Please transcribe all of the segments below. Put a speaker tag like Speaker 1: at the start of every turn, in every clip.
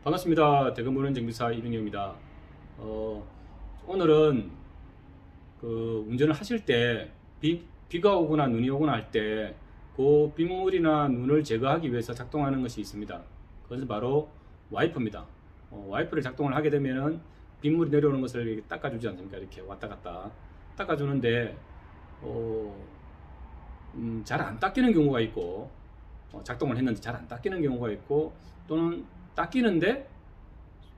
Speaker 1: 반갑습니다. 대금보는 정비사 이병효입니다. 오늘은 운전을 하실 때 비가 오거나 눈이 오거나 할 때 그 빗물이나 눈을 제거하기 위해서 작동하는 것이 있습니다. 그것은 바로 와이퍼입니다. 와이퍼를 작동을 하게 되면은 빗물이 내려오는 것을 이렇게 닦아주지 않습니까? 이렇게 왔다 갔다 닦아주는데 잘 안 닦이는 경우가 있고, 작동을 했는데 잘 안 닦이는 경우가 있고, 또는 닦이는데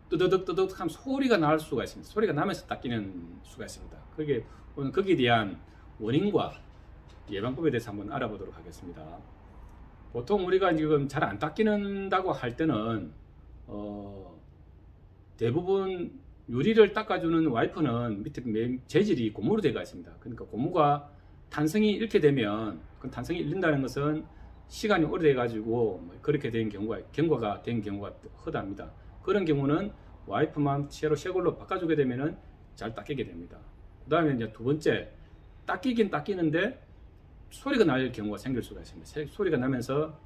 Speaker 1: 뜨드득 하면 소리가 날 수가 있습니다. 소리가 나면서 닦이는 수가 있습니다. 오늘 거기에 대한 원인과 예방법에 대해서 한번 알아보도록 하겠습니다. 보통 우리가 지금 잘 안 닦이는다고 할 때는 대부분 유리를 닦아주는 와이퍼는 밑에 재질이 고무로 되어 있습니다. 그러니까 고무가 탄성이 잃게 되면, 그 탄성이 잃는다는 것은 시간이 오래돼 가지고 그렇게 된 경과가 된 경우가 허다합니다. 그런 경우는 와이퍼만 새로 새 걸로 바꿔주게 되면은 잘 닦이게 됩니다. 그 다음에 이제 두 번째, 닦이긴 닦이는데 소리가 날 경우가 생길 수가 있습니다. 소리가 나면서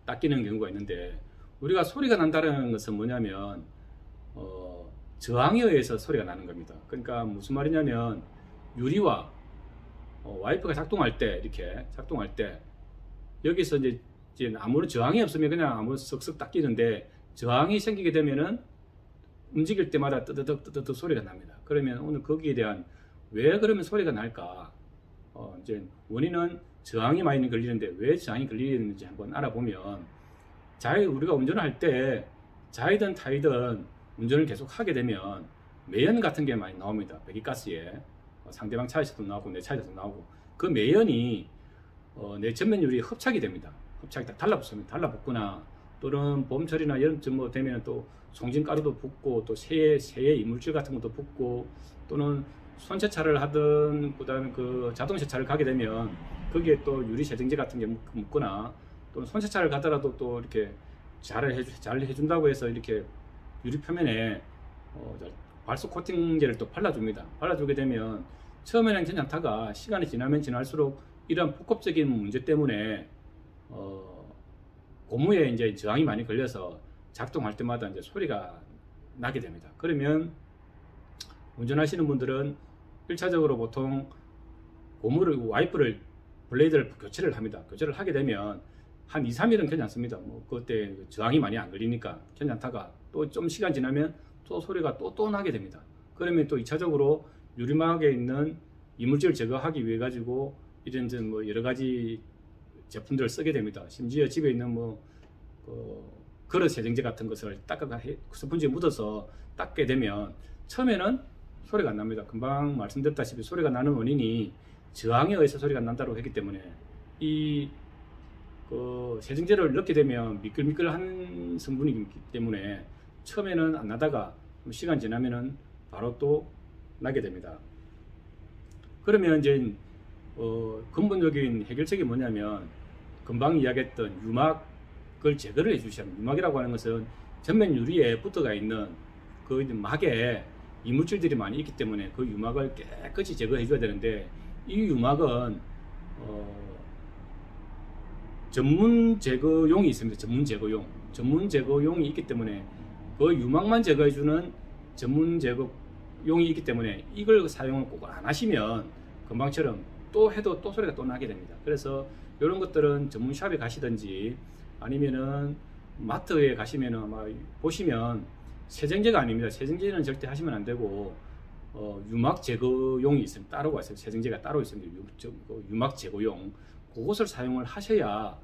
Speaker 1: 닦이는 경우가 있는데, 우리가 소리가 난다는 것은 뭐냐면 저항에 의해서 소리가 나는 겁니다. 그러니까 무슨 말이냐면, 유리와 와이퍼가 작동할 때, 이렇게 작동할 때 여기서 이제 아무런 저항이 없으면 그냥 아무 쓱쓱 닦이는데, 저항이 생기게 되면은 움직일 때마다 뜨드득 소리가 납니다. 그러면 오늘 거기에 대한 왜 그러면 소리가 날까? 이제 원인은 저항이 많이 걸리는데 왜 저항이 걸리는지 한번 알아보면, 우리가 운전을 할 때 자이든 타이든 운전을 계속 하게 되면 매연 같은 게 많이 나옵니다. 배기가스에 상대방 차에서도 나오고 내 차에서도 나오고, 그 매연이 내 전면 유리에 흡착이 됩니다. 흡착이 다 달라붙거나, 또는 봄철이나 여름쯤 되면 또 송진가루도 붙고, 또 새의 이물질 같은 것도 붙고, 또는 손세차를 하든 그다음에 그 자동세차를 가게 되면 거기에 또 유리 세정제 같은 게 묻거나, 또는 손세차를 가더라도 또 이렇게 잘 해준다고 해서 이렇게 유리 표면에 발수 코팅제를 또 발라줍니다. 발라주게 되면 처음에는 괜찮다가 시간이 지나면 지날수록 이런 복합적인 문제 때문에 고무에 이제 저항이 많이 걸려서 작동할 때마다 이제 소리가 나게 됩니다. 그러면 운전하시는 분들은 1차적으로 보통 와이퍼를, 블레이드를 교체를 합니다. 교체를 하게 되면 한 2-3일은 괜찮습니다. 그때 저항이 많이 안 걸리니까 괜찮다가 또 좀 시간 지나면 또 소리가 또 나게 됩니다. 그러면 또 2차적으로 유리막에 있는 이물질을 제거하기 위해 가지고 이런 여러 가지 제품들을 쓰게 됩니다. 심지어 집에 있는 그릇 세정제 같은 것을 스펀지에 묻어서 닦게 되면 처음에는 소리가 안 납니다. 금방 말씀드렸다시피 소리가 나는 원인이 저항에 의해서 소리가 난다고 했기 때문에, 세정제를 넣게 되면 미끌미끌한 성분이기 때문에 처음에는 안 나다가 시간 지나면은 바로 또 나게 됩니다. 그러면 이제 근본적인 해결책이 뭐냐면, 금방 이야기했던 유막을 제거를 해주셔야 합니다. 유막이라고 하는 것은 전면 유리에 붙어가 있는 그 막에 이물질들이 많이 있기 때문에 그 유막을 깨끗이 제거해 줘야 되는데, 이 유막은 전문 제거용이 있습니다. 전문 제거용이 있기 때문에 그 유막만 제거해 주는 전문 제거용이 있기 때문에 이걸 사용을 꼭 안 하시면 금방처럼 또 해도 또 소리가 또 나게 됩니다. 그래서 이런 것들은 전문샵에 가시든지 아니면은 마트에 가시면은 보시면 세정제가 아닙니다. 세정제는 절대 하시면 안 되고 유막 제거용이 있습니다. 따로가 있어요. 세정제가 따로 있습니다. 유막 제거용, 그것을 사용을 하셔야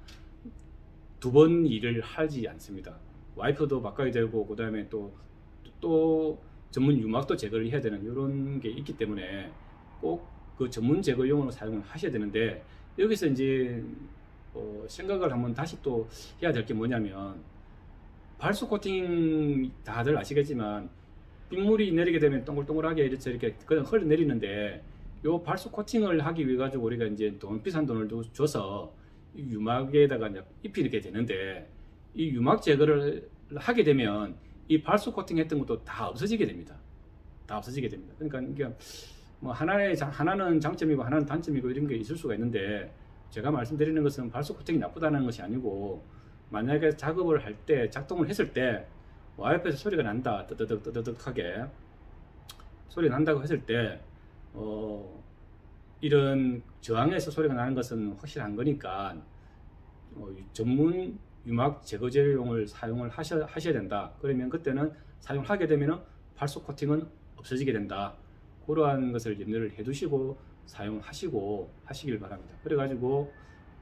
Speaker 1: 두 번 일을 하지 않습니다. 와이퍼도 바꿔야 되고, 그 다음에 또 전문 유막도 제거를 해야 되는 이런 게 있기 때문에 꼭 그 전문 제거용으로 사용을 하셔야 되는데, 여기서 이제 생각을 한번 다시 또 해야 될 게 뭐냐면, 발수 코팅 다들 아시겠지만 빗물이 내리게 되면 동글동글하게 이렇게 그냥 흘러내리는데, 요 발수 코팅을 하기 위해 가지고 우리가 이제 비싼 돈을 줘서 이 유막에다가 이제 입히게 되는데, 이 유막 제거를 하게 되면 이 발수 코팅 했던 것도 다 없어지게 됩니다. 그러니까 이게 하나는 장점이고 하나는 단점이고 이런 게 있을 수가 있는데, 제가 말씀드리는 것은 발수 코팅이 나쁘다는 것이 아니고, 만약에 작업을 할 때, 작동을 했을 때 와이프에서 소리가 난다, 뜨드득 뜨드득하게 소리가 난다고 했을 때 이런 저항에서 소리가 나는 것은 확실한 거니까 전문 유막 제거제용을 사용을 하셔야 된다. 그러면 그때는 사용을 하게 되면 발속 코팅은 없어지게 된다. 그러한 것을 염려를 해두시고 하시길 바랍니다. 그래가지고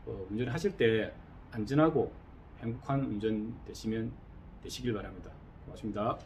Speaker 1: 운전을 하실 때 안전하고 행복한 운전 되시길 바랍니다. 고맙습니다.